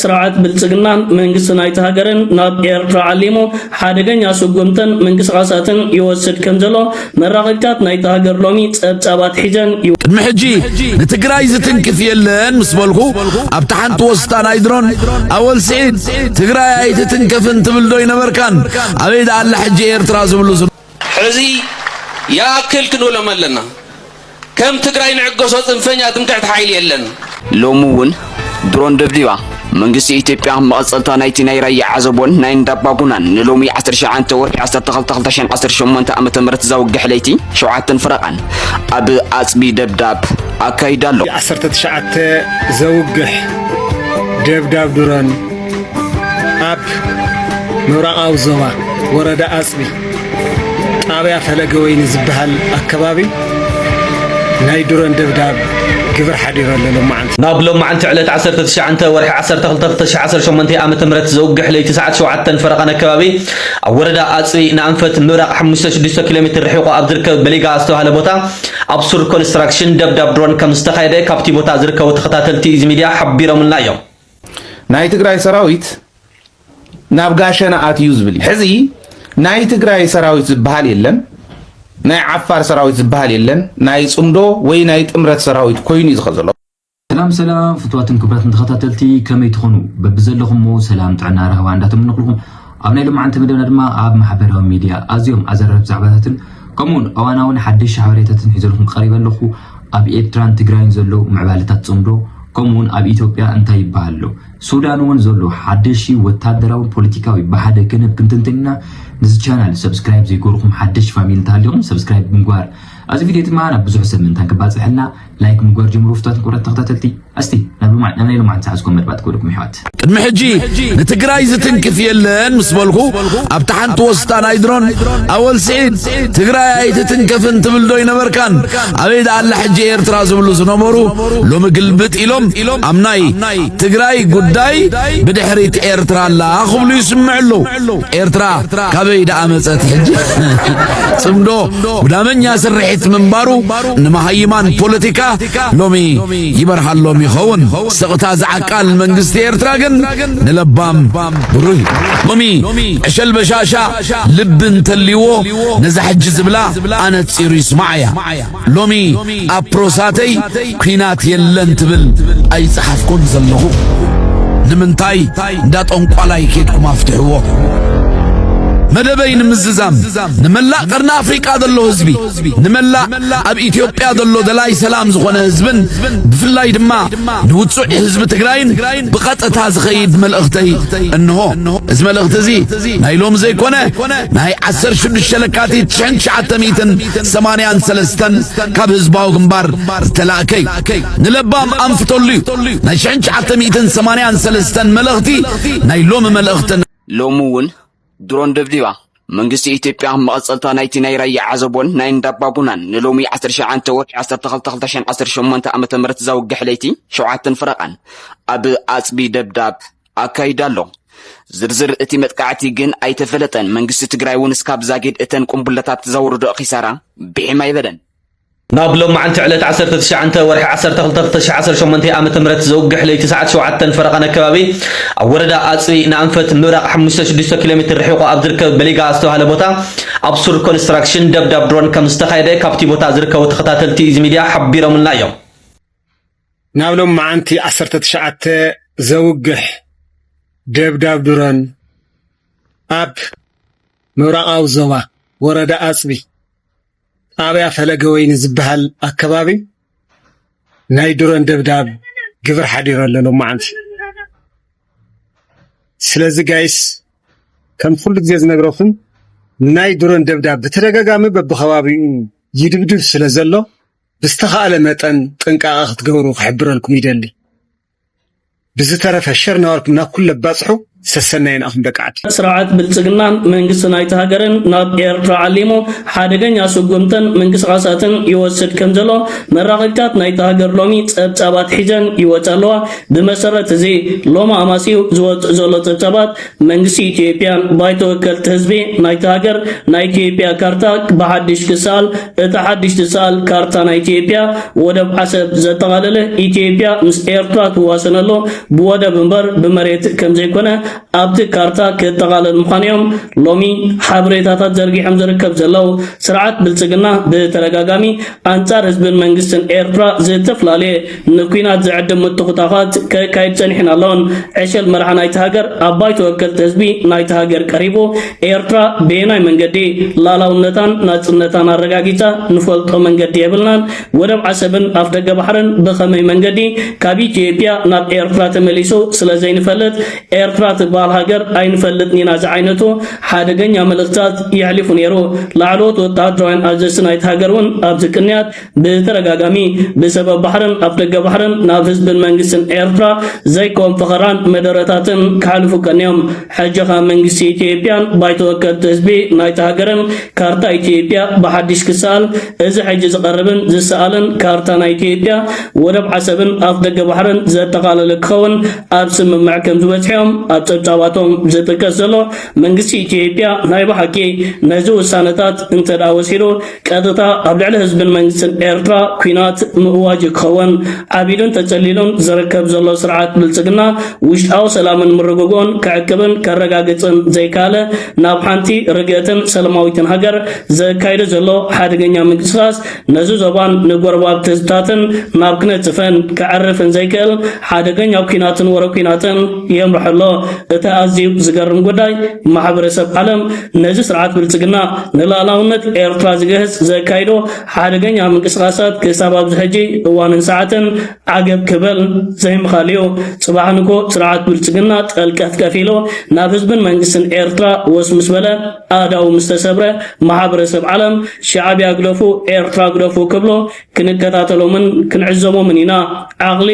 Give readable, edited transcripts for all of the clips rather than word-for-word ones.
ስርዓት ብልጽግና መንግስት ናይታ ሀገርን ናብ ኤርትራ ዓሊሙ ሓደገኛ ስጉምትን መንቅስቃሳትን ይወስድ ከምዘሎ መራኸብታት ናይታ ሀገር ሎሚ ጸብጻባት ሒዘን ቅድሚ ሕጂ ንትግራይ ዝትንክፍ የለን ምስ በልኩ ኣብቲ ሓንቲ ወስታ ናይ ድሮን ኣወል ስዒድ ትግራይ ኣይትትንከፍን ትብል ዶ ይነበርካን ኣበይ ዳኣላ ሕጂ ኤርትራ ዝብሉ ሕዚ ያክል ክንብሎም ኣለና ከም ትግራይ ንዕገሶ ጽንፈኛ ትምክሕቲ ሓይሊ የለን ሎሚ እውን ድሮን ደብዲባ መንግስት ኢትዮጵያ መቀጸልታ ናይቲ ናይ ራያ ዓዘቦን ናይ እንዳባቡናን ንሎሚ 19 ወርሒ 12/2018 ዓመተ ምህረት ዘውግሕ ለይቲ 7 ፍረቃን ኣብ ኣጽቢ ደብዳብ ኣካይዳሎ 19 ዘውግሕ ደብዳብ ድሮን ኣብ ምራቃው ዞባ ወረዳ ኣጽቢ ጣብያ ፈለገ ወይኒ ዝበሃል ኣከባቢ ናይ ድሮን ደብዳብ ግብር ሓዲር ኣሎ ማዓንቲ ናብሎም ማዓንቲ ዕለት 19 ወርሒ 12/2018 ዓመተ ምህረት ዘውግሕ ለይቲ ሰዓት 7 ፍረቃን ኣከባቢ ኣብ ወረዳ ኣጽቢ ንኣንፈት ምራቅ 5-6 ኪሎ ሜትር ርሒቁ ኣብ ዝርከብ በሊጋ ዝተባሃለ ቦታ ኣብ ሱር ኮንስትራክሽን ደብዳብ ድሮን ከም ዝተኻየደ ካብቲ ቦታ ዝርከቡ ተኸታተልቲ ኢዚ ሚድያ ሓቢሮምልና እዮም። ናይ ትግራይ ሰራዊት ናብ ጋሸና ኣትዩ ዝብል ሕዚ ናይ ትግራይ ሰራዊት ዝበሃል የለን ናይ ዓፋር ሰራዊት ዝበሃል የለን ናይ ጽምዶ ወይ ናይ ጥምረት ሰራዊት ኮይኑ ይዝኸዘሎ ሰላም ፍትዋትን ክብራትን ተኸታተልቲ ከመይ ትኾኑ በብዘለኹም ሰላም ጥዕና ረህዋ እንዳተምንኹልኩም ኣብ ናይ ሎማዓንቲ መደብና ድማ ኣብ ማሕበራዊ ሚድያ ኣዝዮም ኣዘራርብ ዛዕባታትን ከምኡውን እዋናውን ሓድሽ ሓበሬታትን ሒዘልኩም ቀሪበ ኣለኹ። ኣብ ኤርትራን ትግራይን ዘሎ ምዕባለታት ጽምዶ ከምኡውን ኣብ ኢትዮጵያ እንታይ ይባሃሉ ሱዳን እውን ዘሎ ሓድሽ ወታደራዊ ፖለቲካዊ በሓደ ክንብ ክንትንተና ነዚ ቻናል ሰብስክራይብ ዘይገርኩም ሓድሽ ፋሚሊ እንተሃልዮም ሰብስክራይብ ምግባር ኣብዚ ቪድዮ ድማ ናብ ብዙሕ ሰብ ምንታን ክባፅሐልና ላይክ ምግባር ጀምሮ ፍትዋትን ክብራት ተኸታተልቲ እስቲ ናብ ናይ ሎማዓንቲ ሓዝኩም መድባት ክብልኩም ይሕወት ቅድሚ ሕጂ ንትግራይ ዝትንክፍ የለን ምስ በልኩ ኣብቲ ሓንቲ ወስታ ናይ ድሮን ኣወል ስዒድ ትግራይ ኣይትትንከፍን ትብል ዶ ይነበርካን ኣበይ ዳኣላ ሕጂ ኤርትራ ዝብሉ ዝነበሩ ሎሚ ግልብጥ ኢሎም ኣብ ናይ ትግራይ ጉዳይ ብድሕሪት ኤርትራ ኣላ ክብሉ ይስምዕሉ ኤርትራ ካበይ ዳኣመፀት ሕጂ ጽምዶ ጉዳመኛ ስርሒት ምንባሩ ንመሃይማን ፖለቲካ ሎሚ ይበርሃሎም ይኸውን ስቕታ ዝዓቃል መንግስቲ ኤርትራ ግን ንለባም ብሩይ ሎሚ ዕሸል በሻሻ ልብን ተልይዎ ነዛ ሕጂ ዝብላ ኣነ ፂሩ ይስማዕያ ሎሚ ኣብ ፕሮሳተይ ኩናት የለን ትብል ኣይፀሓፍኩን ዘለኹ ንምንታይ እንዳጠንቋላይ ኬድኩም ኣፍትሕዎ መደበይ ንምዝዛም ንመላእ ቀርና ኣፍሪቃ ዘሎ ህዝቢ ንመላእ ኣብ ኢትዮጵያ ዘሎ ደላይ ሰላም ዝኾነ ህዝብን ብፍላይ ድማ ንውፁዕ ህዝቢ ትግራይን ብቐጥታ ዝኸይድ መልእኽተይ እንሆ እዚ መልእኽቲ እዚ ናይ ሎሚ ዘይኮነ ናይ 16 ለካቲት 1983 ካብ ህዝባዊ ግንባር ዝተላእከይ ንለባም ኣንፍተሉ ናይ 1983 መልእኽቲ ናይ ሎሚ መልእኽቲ ሎሚ እውን ድሮን ደብዲባ መንግስት ኢትዮጵያ መቀጸልታ ናይቲ ናይ ራያ ዓዘቦን ናይ እንዳባቡናን ንሎሚ 19 ወርሒ 12/2018 ዓመተ ምህረት ዘውግሕ ለይቲ 7 ፍረቃን ኣብ ኣጽቢ ደብዳብ ኣካይዳሎ ዝርዝር እቲ መጥቃዕቲ ግን ኣይተፈለጠን መንግስት ትግራይ እውን እስካብ ዛጊድ እተን ቁምብለታት ዘውርዶ ኺሳራ ብሒማ ይበለን ናብ ሎማዓንቲ ዕለት 19 ወርሒ 12/2018 ዓመተ ምህረት ዘውግሕ ለይቲ ሰዓት 7 ፍረቃን ኣከባቢ ኣብ ወረዳ ኣጽቢ ንኣንፈት ምራቅ 5-6 ኪሎ ሜትር ርሒቁ ኣብ ዝርከብ በሊጋ ዝተባሃለ ቦታ ኣብ ሱር ኮንስትራክሽን ደብዳብ ድሮን ከም ዝተኻየደ ካብቲ ቦታ ዝርከቡ ተኸታተልቲ ኢዚ ሚድያ ሓቢሮምልና እዮም። ናብ ሎማዓንቲ 19 ዘውግሕ ደብዳብ ድሮን ኣብ ምራቃው ዞባ ወረዳ ኣጽቢ ጣብያ ፈለገ ወይኒ ዝበሃል ኣከባቢ ናይ ድሮን ደብዳብ ግብር ሓዲር ኣሎ ማዓንቲ ስለዚ ጋይስ ከም ኩሉ ግዜ ዝነግረኩም ናይ ድሮን ደብዳብ በተደጋጋሚ በብኸባቢኡ ይድብድብ ስለዘሎ ብዝተኻእለ መጠን ጥንቃቐ ክትገብሩ ክሕብረልኩም ይደሊ ብዝተረፈ ሸር ናበልኩም ናብ ኩሉ ባፅሑ ሰሰናይን አሁን ደቃት ስርዓት ብልጽግናን መንግስት ናይቲ ሃገርን ናብ ኤርትራ ዓሊሙ ሓደገኛ ስጉምትን ምንቅስቃሳትን ይወስድ ከም ዘሎ መራኸቢታት ናይቲ ሃገር ሎሚ ጸብጻባት ሒዘን ይወጻለዋ ብመሰረት እዚ ሎማ አማሲው ዝወጽእ ዘሎ ጸብጻባት መንግስቲ ኢትዮጵያን ባይቶ ወከልቲ ህዝቢ ናይቲ ሃገር ናይ ኢትዮጵያ ካርታ ብሓድሽ ክሳል እቲ ሓድሽ ትሳል ካርታ ናይ ኢትዮጵያ ወደብ ዓሰብ ዘጠቃለለ ኢትዮጵያ ምስ ኤርትራ ትዋሰነሎ ብወደብ እምበር ብመሬት ከም ዘይኮነ ኣብቲ ካርታ ከተቃለል ምዃኖም ሎሚ ሓበሬታታት ዘርጊሖም ዝርከብ ዘለው ስርዓት ብልጽግና ብተደጋጋሚ አንጻር ህዝብን መንግስትን ኤርትራ ዝተፍላለየ ንኩናት ዝዕድም ምትኹታኻት ከካይድ ጸኒሕና ኣለውን ዕሸል መርሓ ናይቲ ሃገር ኣባይ ተወከልቲ ህዝቢ ናይቲ ሃገር ቀሪቡ ኤርትራ ብናይ መንገዲ ላላውነታን ናጽነታን አረጋጊጻ ንፈልጦ መንገዲ የብልናን ወደብ ዓሰብን ኣፍ ደገ ባሕርን ብኸመይ መንገዲ ካብ ኢትዮጵያ ናብ ኤርትራ ተመሊሱ ስለዘይንፈልጥ ኤርትራ ትባል ሃገር ኣይንፈልጥኒና ዝዓይነቱ ሓደገኛ መልእክታት ይሕሊፉ ነይሩ ላዕሎት ወታደራውያን ኣዘዝቲ ናይቲ ሃገር እውን ኣብዚ ቅንያት ብተደጋጋሚ ብሰበብ ባሕርን ኣፍ ደገ ባሕርን ናብ ህዝብን መንግስትን ኤርትራ ዘይኮን ፈኸራን መደረታትን ክሓልፉ ቀኒዮም ሕጂኻ መንግስቲ ኢትዮጵያን ባይቶ ወከልቲ ህዝቢ ናይቲ ሃገርን ካርታ ኢትዮጵያ ብሓድሽ ክሳል እዚ ሕጂ ዝቐርብን ዝሰኣልን ካርታ ናይ ኢትዮጵያ ወደብ ዓሰብን ኣፍ ደገ ባሕርን ዘጠቃለለ ክኸውን ኣብ ስምምዕ ከም ዝበፅሖም ኣብ ጸብጻባቶም ዝጥቀስ ዘሎ መንግስቲ ኢትዮጵያ ናይ ባሓቂ ነዚ ውሳነታት እንተዳ ወሲዱ ቀጥታ ኣብ ልዕሊ ህዝብን መንግስትን ኤርትራ ኩናት ምእዋጅ ክኸውን ዓቢሉን ተጸሊሉን ዝርከብ ዘሎ ስርዓት ብልጽግና ውሽጣዊ ሰላምን ምርግጎን ክዕቅብን ከረጋግፅን ዘይካለ ናብ ሓንቲ ርግእትን ሰላማዊትን ሃገር ዘካይዱ ዘሎ ሓደገኛ ምንቅስቃስ ነዚ ዞባን ንጎረባብቲ ህዝብታትን ናብ ክነጽፈን ክዓርፍን ዘይክእል ሓደገኛ ኩናትን ወረ ኩናትን የምርሐሎ እቲ ኣዝዩ ዝገርም ጉዳይ ማሕበረሰብ ዓለም ነዚ ስርዓት ብልጽግና ንላዕላውነት ኤርትራ ዝገህጽ ዘካይዶ ሓደገኛ ምንቅስቃሳት ክሳብ ኣብዚ ሕጂ እዋንን ሰዓትን ዓገብ ክብል ዘይምኻልዩ ጽባሕንኮ ስርዓት ብልጽግና ጠልቀት ከፊሉ ናብ ህዝብን መንግስትን ኤርትራ ወስምስ በለ ኣዳው ምስተሰብረ ማሕበረሰብ ዓለም ሻዕብያ ግደፉ ኤርትራ ግደፉ ክብሎ ክንከታተሎምን ክንዕዘቦምን ኢና ዓቕሊ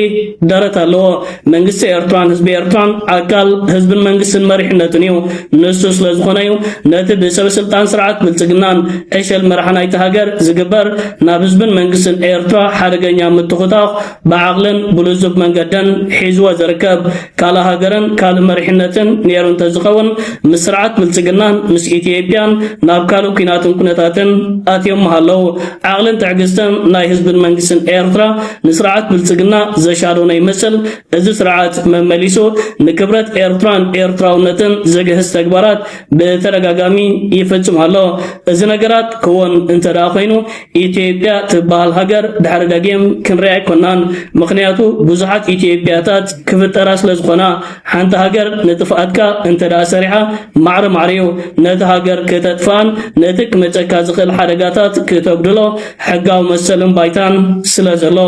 ደረት ኣለዎ መንግስቲ ኤርትራን ህዝቢ ኤርትራን አካል ህዝብን መንግስትን መሪሕነትን እዩ ንሱ ስለዝኾነ እዩ ነቲ ብሰብ ስልጣን ስርዓት ብልጽግናን ዕሸል መርሓ ናይቲ ሃገር ዝግበር ናብ ህዝብን መንግስትን ኤርትራ ሓደገኛ ምትኹታኽ ብዓቕልን ብልዙብ መንገድን ሒዝዎ ዝርከብ ካልእ ሃገርን ካልእ መሪሕነትን ነይሩ እንተዝኸውን ምስ ስርዓት ብልጽግናን ምስ ኢትዮጵያን ናብ ካልእ ኩናትን ኩነታትን ኣትዮም ሃለው ዓቕልን ትዕግስትን ናይ ህዝብን መንግስትን ኤርትራ ንስርዓት ብልጽግና ዘሻዶነ ይመስል እዚ ስርዓት መመሊሱ ንክብረት ኤርትራን ኤርትራውነትን ዝግህዝ ተግባራት ብተደጋጋሚ ይፈጽም ኣሎ እዚ ነገራት ክውን እንተዳ ኮይኑ ኢትዮጵያ ትባል ሃገር ድሕሪ ደጊም ክንሪኣ ኣይኮናን ምክንያቱ ብዙሓት ኢትዮጵያታት ክፍጠራ ስለዝኾና ሓንቲ ሃገር ንጥፍኣትካ እንተዳ ሰሪሓ ማዕረ ማዕርዩ ነቲ ሃገር ከተጥፋን ነቲ ክመፀካ ዝኽእል ሓደጋታት ከተጉድሎ ሕጋዊ መሰልን ባይታን ስለ ዘሎ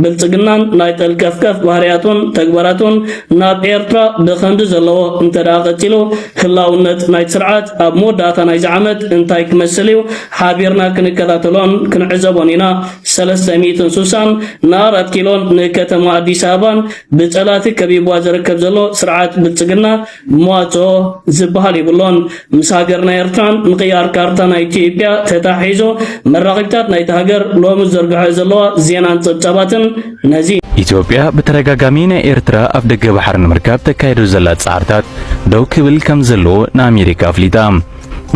ብልጽግናን ናይ ጠልቀፍከፍ ባህርያቱን ተግባራቱን ናብ ኤርትራ ብኸንዲ ዘለዎ እንተዳ ቀፂሉ ህላውነት ናይ ስርዓት ኣብ መወዳእታ ናይ ዓመት እንታይ ክመስል እዩ ሓቢርና ክንከታተሎን ክንዕዘቦን ኢና 360 ን4 ኪሎን ንከተማ ኣዲስ አበባን ብጸላቲ ከቢቧ ዝርከብ ዘሎ ስርዓት ብልጽግና መዋጽኦ ዝበሃል ይብሎን ምስ ሃገርና ኤርትራን ምቕያር ካርታ ናይ ኢትዮጵያ ተታሒዞ መራኸቢታት ናይቲ ሃገር ሎሚ ዘርግሖ ዘለዋ ዜናን ጸብጻባትን ነዚ ኢትዮጵያ በተደጋጋሚ ናይ ኤርትራ ኣብ ደገ ባሕር ንምርካብ ተካይዶ ዘላ ጻዕርታት ደው ክብል ከም ዘለዎ ንኣሜሪካ ኣፍሊጣ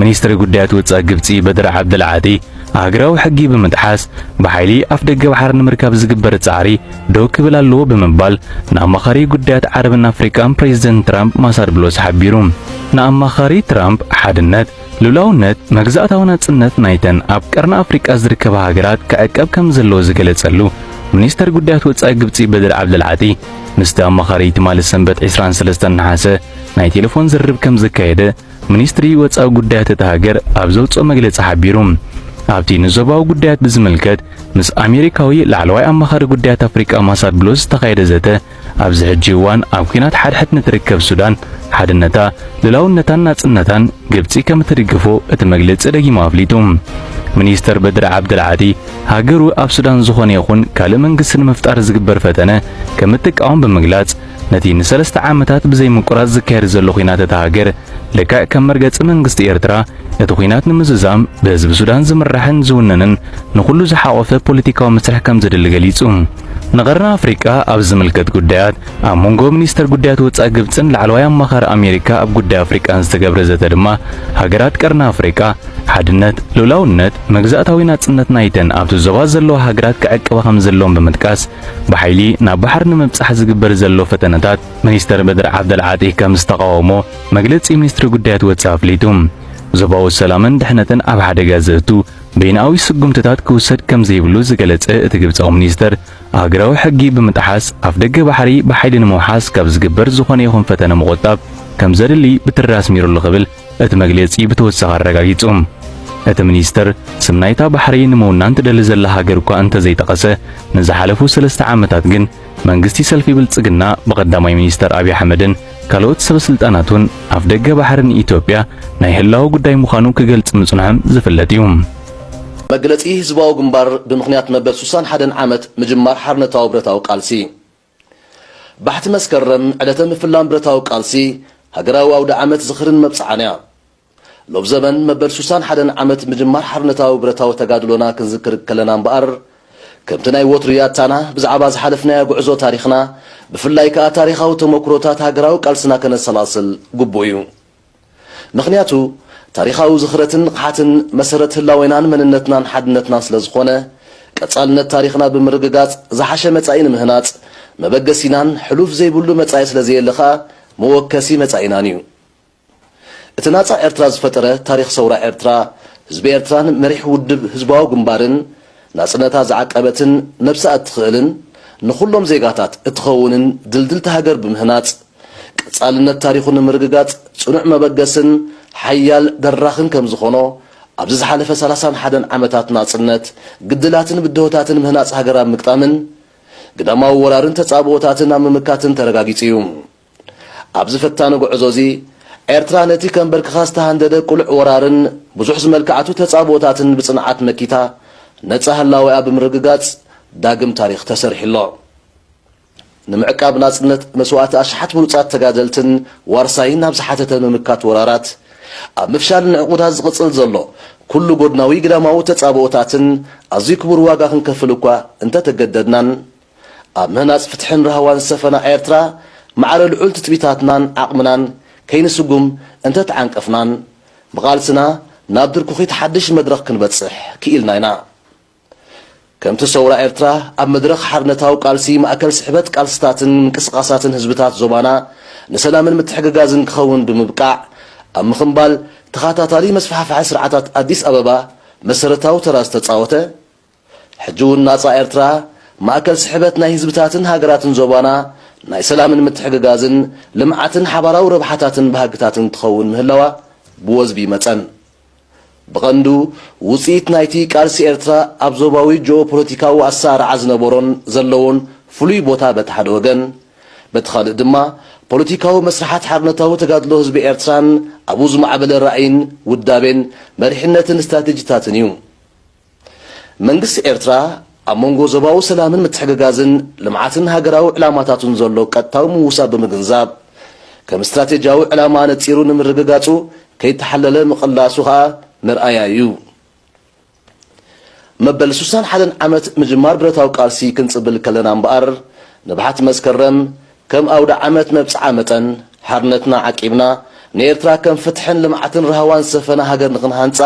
ሚኒስትሪ ጉዳያት ወጻኢ ግብጺ በድር ዓብድልዓዲ ሃገራዊ ሕጊ ብምጥሓስ ብሓይሊ ኣብ ደገ ባሕር ንምርካብ ዝግበር ጻዕሪ ደው ክብል ኣለዎ ብምባል ንኣማኻሪ ጉዳያት ዓረብን ኣፍሪካን ፕሬዚደንት ትራምፕ ማሳድብሎስ ሓቢሩ ንኣማኻሪ ትራምፕ ሓድነት ሉላውነት መግዛእታዊ ናጽነት ናይተን ኣብ ቀርኒ ኣፍሪካ ዝርከባ ሃገራት ክዕቀብ ከም ዘለዎ ዝገለጸሉ ሚኒስትር ጉዳያት ወጻኢ ግብጺ በድር ዓብድልዓዲ ምስቲ ኣማኻሪት ማለት ሰንበት 23 ነሓሰ ናይ ቴሌፎን ዝርብ ከም ዘካየደ ሚኒስትሪ ወጻኢ ጉዳያት እቲ ሃገር ኣብ ዘውጽኦ መግለጺ ሓቢሩ ኣብቲ ንዞባዊ ጉዳያት ብዝምልከት ምስ ኣሜሪካዊ ላዕለዋይ ኣማኻሪ ጉዳያት ኣፍሪካ ማሳድብሎስ ተኻየደ ዘተ ኣብዚ ሕጂ እዋን ኣብ ኩናት ሓድሕት ንትርከብ ሱዳን ሓድነታ ሉላውነታን ናጽነታን ግብጺ ከም ትድግፎ እቲ መግለጺ ደጊሙ ኣፍሊጡ ሚኒስትር በድር ዓብድልዓዲ ሃገሩ ኣብ ሱዳን ዝኾነ ይኹን ካልእ መንግስቲ ንምፍጣር ዝግበር ፈተነ ከም እትቃወም ብምግላጽ ነቲ ንሰለስተ ዓመታት ብዘይ ምቁራጽ ዝካየድ ዘሎ ኹናት ተሃገር ልክዕ ከም መርገጽ መንግስቲ ኤርትራ እቲ ኹናት ንምዝዛም ብህዝቢ ሱዳን ዝምራሕን ዝውነንን ንኹሉ ዝሓቆፈ ፖለቲካዊ መስርሕ ከም ዘድሊ ገሊጹ ንቀረና አፍሪካ ኣብ ዝምልከት ጉዳያት ኣብ መንጎ ሚኒስተር ጉዳያት ወጻኢ ግብጽን ላዕለዋይ ኣማኻሪ ኣሜሪካ ኣብ ጉዳይ ኣፍሪካን ዝተገብረ ዘተ ድማ ሃገራት ቀረና ኣፍሪካ ሓድነት ሉላውነት መግዛእታዊ ናጽነት ናይተን ኣብቲ ዞባ ዘለዎ ሃገራት ክዕቅባ ከም ዘለዎም ብምጥቃስ ብሓይሊ ናብ ባሕሪ ንምብጻሕ ዝግበር ዘሎ ፈተነታት ሚኒስተር በድር ዓብደልዓጢ ከም ዝተቃወሞ መግለጺ ሚኒስትሪ ጉዳያት ወጻኢ ኣፍሊጡ ዞባዊ ሰላምን ድሕነትን ኣብ ሓደጋ ዘእቱ በይናዊ ስጉምትታት ክውሰድ ከም ዘይብሉ ዝገለጸ እቲ ግብጻዊ ሚኒስተር ሃገራዊ ሕጊ ብምጥሓስ ኣብ ደገ ባሕሪ ብሓይሊ ንምውሓስ ካብ ዝግበር ዝኾነ ይኹን ፈተነ ምቑጣብ ከም ዘድሊ ብትራስ ሚሩሉ ኽብል እቲ መግለጺ ብተወሳኺ ኣረጋጊጹ እቲ ሚኒስተር ስም ናይታ ባሕሪ ንምውናን ትደሊ ዘላ ሃገር እኳ እንተዘይጠቐሰ ንዝሓለፉ 3 ዓመታት ግን መንግስቲ ሰልፊ ብልጽግና ብቐዳማይ ሚኒስተር አብይ አሕመድን ካልኦት ሰበስልጣናቱን ኣብ ደገ ባሕርን ኢትዮጵያ ናይ ህላዊ ጉዳይ ምዃኑ ክገልጽ ምጽንሖም ዝፍለጥ እዩ መግለጺ ህዝባዊ ግንባር ብምኽንያት መበል 61 ዓመት ምጅማር ሓርነታዊ ብረታዊ ቃልሲ ባሕቲ መስከረም ዕለተ ምፍላም ብረታዊ ቃልሲ ሃገራዊ ኣውደ ዓመት ዝኽርን መብጽዓንያ ሎብ ዘመን መበል 61 ዓመት ምጅማር ሓርነታዊ ብረታዊ ተጋድሎና ክንዝክር ከለና እምበኣር ከምቲ ናይ ወትሩ ያታና ብዛዕባ ዝሓለፍናዮ ጉዕዞ ታሪኽና ብፍላይ ከዓ ታሪኻዊ ተመክሮታት ሃገራዊ ቃልስና ከነሰላስል ግቡእ እዩ ምኽንያቱ ታሪኻዊ ዝኽረትን ንቕሓትን መሰረት ህላዌናን መንነትናን ሓድነትናን ስለ ዝኾነ ቀጻልነት ታሪኽና ብምርግጋጽ ዝሓሸ መጻኢ ንምህናጽ መበገሲናን ሕሉፍ ዘይብሉ መጻኢ ስለ ዘየለ ኸኣ መወከሲ መጻኢናን እዩ እቲ ናጻ ኤርትራ ዝፈጠረ ታሪኽ ሰውራ ኤርትራ ህዝቢ ኤርትራን መሪሕ ውድብ ህዝባዊ ግንባርን ናጽነታ ዝዓቀበትን ነብሳ እትኽእልን ንኹሎም ዜጋታት እትኸውንን ድልድልቲ ሃገር ብምህናጽ ቀጻልነት ታሪኹን ንምርግጋጽ ጽኑዕ መበገስን ሓያል ደራኽን ከም ዝኾኖ ኣብዚ ዝሓለፈ 31 ዓመታት ናጽነት ግድላትን ብድሆታትን ምህናጽ ሃገራዊ ምቅጣምን ግዳማዊ ወራርን ተጻብኦታትን ኣብ ምምካትን ተረጋጊጹ እዩ ኣብዚ ፈታኒ ጉዕዞ እዚ ኤርትራ ነቲ ከም በርክኻ ዝተሃንደደ ቁልዕ ወራርን ብዙሕ ዝመልክዓቱ ተጻብኦታትን ብጽንዓት መኪታ ነጻ ህላዊኣ ብምርግጋጽ ዳግም ታሪኽ ተሰሪሕሎ ንምዕቃብ ናጽነት መስዋዕቲ ኣሽሓት ብሉጻት ተጋደልትን ዋርሳይን ናብ ዝሓተተ ምምካት ወራራት ኣብ ምፍሻልን ዕቁታት ዝቕጽል ዘሎ ኩሉ ጎድናዊ ግዳማዊ ተጻብኦታትን ኣዝዩ ክቡር ዋጋ ክንከፍል እኳ እንተተገደድናን ኣብ ምህናጽ ፍትሕን ረህዋን ዝሰፈና ኤርትራ ማዕረ ልዑል ትጥቢታትናን ዓቕምናን ከይንስጉም እንተተዓንቀፍናን ብቓልስና ናብ ድርኩኺት ሓድሽ መድረኽ ክንበጽሕ ክኢልና ኢና ከምቲ ሰውራ ኤርትራ ኣብ መድረኽ ሓርነታዊ ቃልሲ ማእከል ስሕበት ቃልስታትን ምንቅስቓሳትን ህዝብታት ዞባና ንሰላምን ምትሕግጋዝን ክኸውን ብምብቃዕ ኣብ ምኽንባል ተኻታታሊ መስፋሕፋሒ ስርዓታት ኣዲስ ኣበባ መሰረታዊ ተራ ዝተጻወተ ሕጂ እውን ናጻ ኤርትራ ማእከል ስሕበት ናይ ህዝብታትን ሃገራትን ዞባና ናይ ሰላምን ምትሕግጋዝን ልምዓትን ሓባራዊ ረብሓታትን ባህግታትን ትኸውን ምህላዋ ብወዝቢ መጸን ብቐንዱ ውፅኢት ናይቲ ቃልሲ ኤርትራ ኣብ ዞባዊ ጂኦፖለቲካዊ ኣሰራርዓ ዝነበሮን ዘለዎን ፍሉይ ቦታ በቲ ሓደ ወገን በቲ ካልእ ድማ ፖለቲካዊ መስራሓት ሓርነታዊ ተጋድሎ ህዝቢ ኤርትራን ኣብኡ ዝማዕበለ ራእይን ውዳቤን መሪሕነትን ስትራቴጂታትን እዩ መንግስቲ ኤርትራ ኣብ መንጎ ዞባዊ ሰላምን ምትሕግጋዝን ልምዓትን ሃገራዊ ዕላማታትን ዘሎ ቀጥታዊ ምውሳብ ብምግንዛብ ከም ስትራቴጂያዊ ዕላማ ነፂሩ ንምርግጋጹ ከይተሓለለ ምቕላሱ ኸኣ مرآيا يو مبل 61 ዓመት ምጅማር ብረታዊ ቃልሲ ክንጽብል ከለና እምበኣር ንባሕቲ መስከረም ከም ኣውደ ዓመት መብጽዓ መጠን ሓርነትና ዓቂብና ንኤርትራ ከም ፍትሕን ልምዓትን ረሃዋን ሰፈና ሃገር ንኽንሃንጻ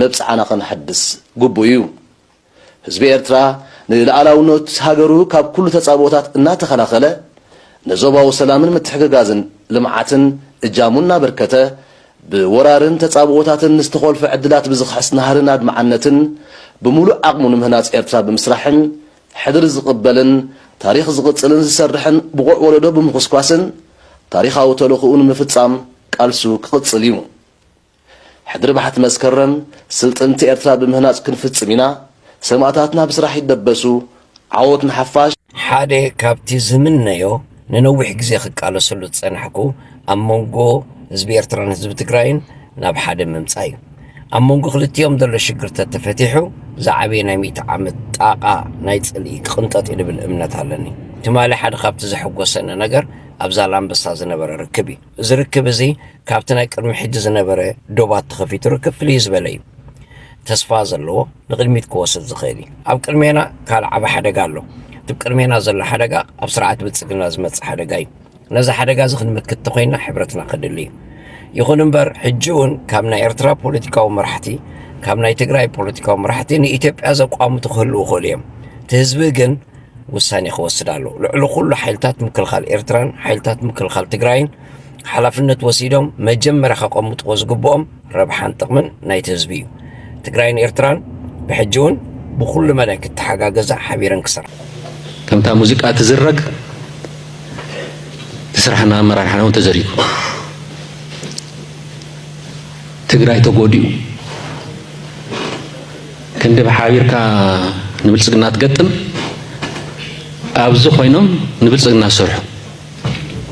መብጽዓና ክንሐድስ ግቡእ እዩ ህዝቢ ኤርትራ ንልኣላውነት ሃገሩ ካብ ኩሉ ተጻብኦታት እናተኸላኸለ ንዞባዊ ሰላምን ምትሕግጋዝን ልምዓትን እጃሙና በርከተ بورارن تጻብኦታትን ንስተኾልፈ ዕድላት ብዝኽሕስ ናህርን ኣድማዓነትን ብምሉእ ዓቕሙ ንምህናጽ ኤርትራ ብምስራሕን ሕድር ዝቕበልን ታሪኽ ዝቕጽልን ዝሰርሕን ብቑዕ ወለዶ ብምኹስኳስን ታሪኻዊ ተልእኽኡ ንምፍጻም ቃልሱ ክቕጽል እዩ ሕድሪ ባሕቲ መስከረም ስልጥንቲ ኤርትራ ብምህናጽ ክንፍጽም ኢና ሰማዕታትና ብስራሕ ይደበሱ ዓወት ንሓፋሽ ሓደ ካብቲ ዝምነዮ ንነዊሕ ግዜ ክቃለሰሉ ዝጸናሕኩ ኣብ መንጎ ህዝቢ ኤርትራን ህዝቢ ትግራይን ናብ ሓደ ምምጻእ እዩ ኣብ መንጎ ክልቲኦም ዘሎ ሽግርታት ተፈቲሑ ዝዓበየ ናይ 100 ዓመት ጣቓ ናይ ጽልኢ ክቕንጠጥ ይብል እምነት ኣለኒ ትማሊ ሓደ ካብቲ ዘሐጎሰኒ ነገር أبزال أنبسا زنبرة ركبي زركب زي كابتنا كرم حج زنبرة دوبات تخفيت ركب فليز بلاي تسفاز اللو نقدميت كوسط زخيلي أب كرمينا كال عب حدا قالو تب كرمينا زل حدا أبسرعة بتسقنا زمت حدا جاي نزا حدا زخن متكتقينا حبرتنا قدلي يخون نبر حجون كامنا إرترا بوليتيكا ومرحتي كامنا يتقرأي بوليتيكا ومرحتي نيتب أزا قام تخلو خليم تهزبقن وساني خوصدالو لعلو كل حيلتات مكل خال إرتران حيلتات مكل خال تقراين حلافنة وسيدهم مجمّر خاقهم متقوز قبهم ربحان تقمن نايت هزبيو تقراين إرتران بحجون بكل ملاك التحقا قزع حبيرا كسر كمتا موزيقى تزرق تسرحنا مراحنا وتزريق تقراي تقوديو كند بحاويركا نبلسقنا تقتم أبزو خوينهم نبلسقنا سرح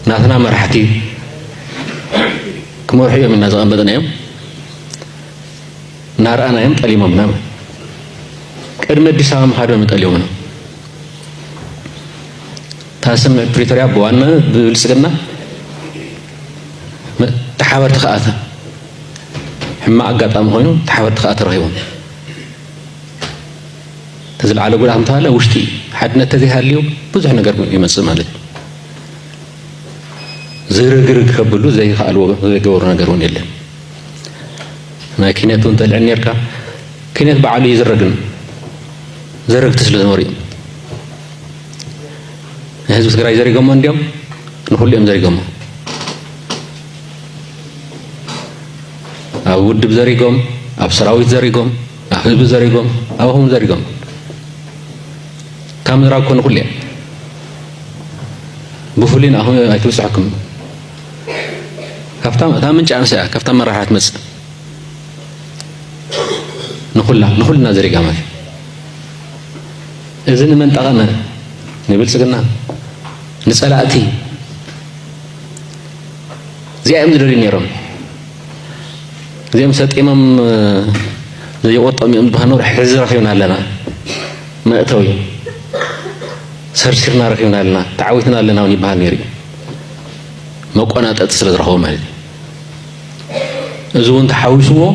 ناثنا مرحتي كمورحيو من نازقان بدنا يوم نار أنا يوم تقليم منام كرم الدسام هذا متقليمنا تاسم بريتوريا بوانا بلسقنا تحاور تخاطه حما أقاطام خوينو تحاور تخاطه رهيبون تزل على قول عم تهلا وشتي حدنا تذيها اليوم بزح نقر يمسل مالك زرق خبلو زي خالو زي جور نقرون يلا ما كينات طلعني يركا كينات بعلي زرق تسل نوري هذا سكراي زرق قم عندهم نقول لهم زرق قم أود بزرق قم أبصراوي زرق قم أحب زرق قم أو هم زرق قم كم راكون كليا بفلين أهم يتوسعكم كفتام ثامن جان ساعة كفتام مرة راحت مس نقول نازري كمان إذن من تغنى نبيل سكنا نسألاتي زي أم درين يرم زي مسات إمام زي وطأ من بهنور حزر فينا لنا ما أتوي سرسرنا رخينا لنا تعويتنا لنا ونبها نيري موقعنا تأتسل رخو مالي إذن تحاوشوا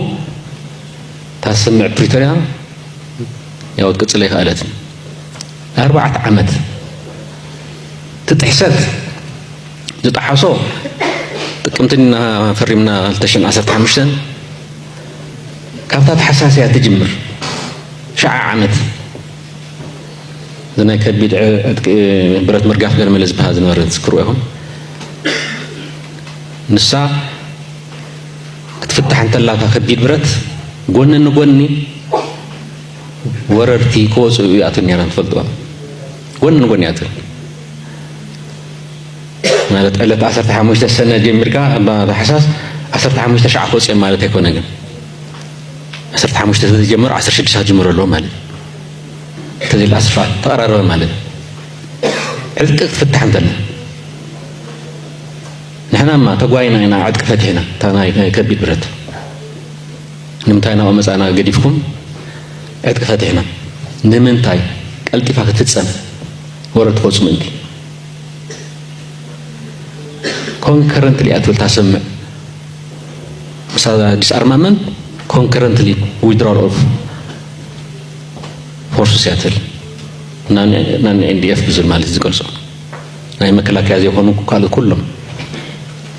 تسمع بريتوريا يود كتسليخ آلت 4 عمد تتحسد تتحسو تقمتنا فرمنا التشن 15 كافتات حساسية تجمر شع عمد زنا كبيد برات مرقاف قال ملز بهذا المرة تذكروهم نسا كتفتح انت الله كبيد برات قولنا نقولني وررتي كوز وياتني انا تفضوا قولنا نقولني اتل مالت علت 15 سنة جمركا بحساس 15 شعب وصي مالت يكون نجم 15 جمر 16 جمر له مالت تزيل الأسفل تقرر مالت عدك تفتح عندنا نحن ما تقوينا هنا عدك فتحنا تانا كبيد برد نمتاينا ومسانا قديفكم عدك فتحنا نمنتاي التفاق تتسن ورد خوص منك concurrently أتول تسمع مثلا disarmament concurrently withdrawal of forces يأتل نان NDF بزول مالي زقلصو ناي مكلاكيا زي هونو قالوا كلهم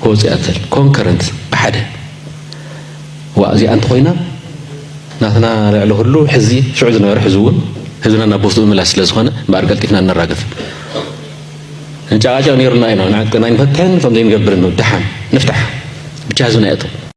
هو زي أتل concurrent بحده وزي أنت خوينا ناتنا لعله هلو حزي شو عزنا يروح حزون حزنا نبوستو ملاس لزخنا بارقل تفنا نراقف نجاجا نيرنا هنا نعتقد نفتحن فمدين قبرنا دحن نفتح بجهزنا يأتو